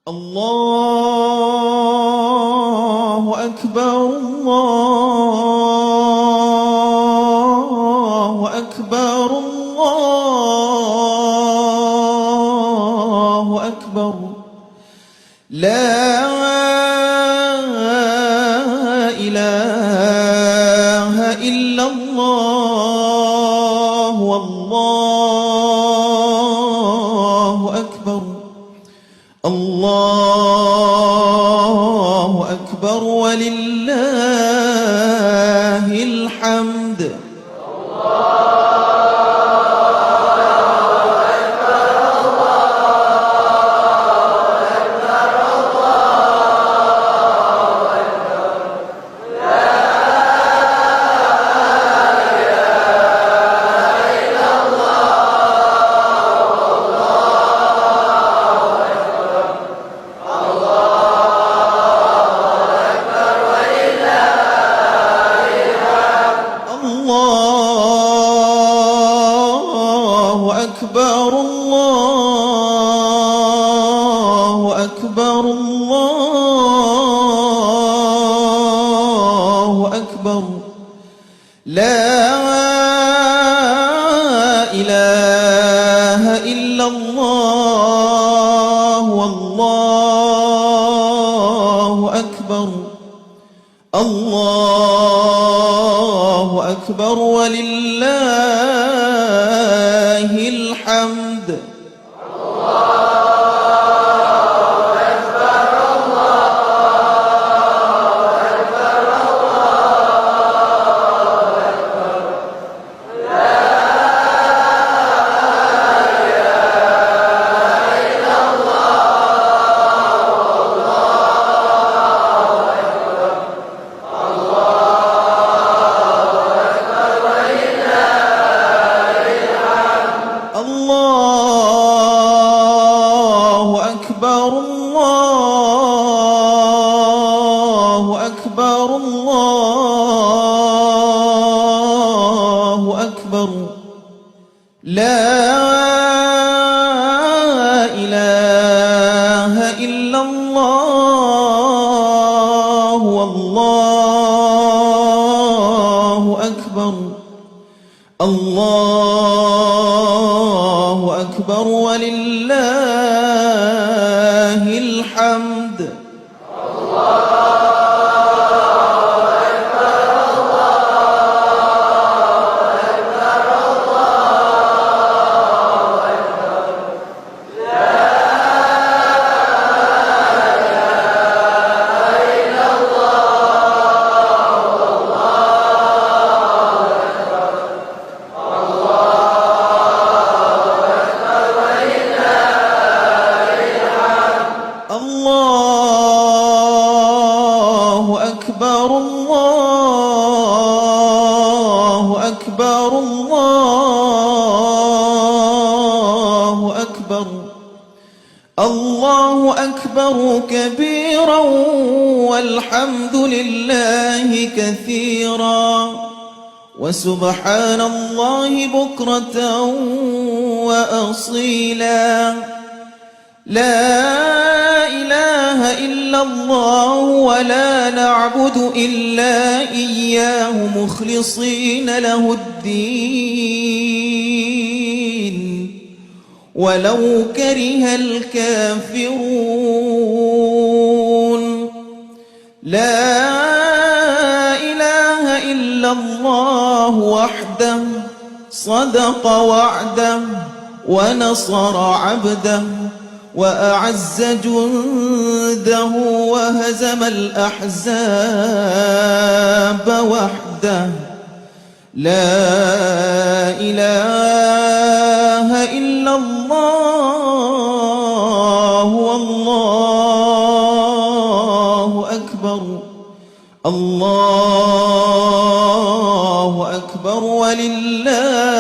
الله أكبر الله أكبر الله أكبر لا إله إلا الله والله أكبر الله أكبر ولله الحمد الله أكبر الله أكبر الله أكبر لا إله إلا الله والله أكبر الله أكبر ولله الحمد الله أكبر الله أكبر الله أكبر لا إله إلا الله والله أكبر الله أكبر ولله الحمد الله أكبر الله أكبر الله أكبر الله أكبر كبيرا والحمد لله كثيرا وسبحان الله بكرة وأصيلا لا إله إلا الله ولا نعبد إلا إياه مخلصين له الدين ولو كره الكافرون لا إله إلا الله وحده صدق وعده ونصر عبده وأعز جنده وهزم الأحزاب وحده لا إله إلا الله والله أكبر الله أكبر ولله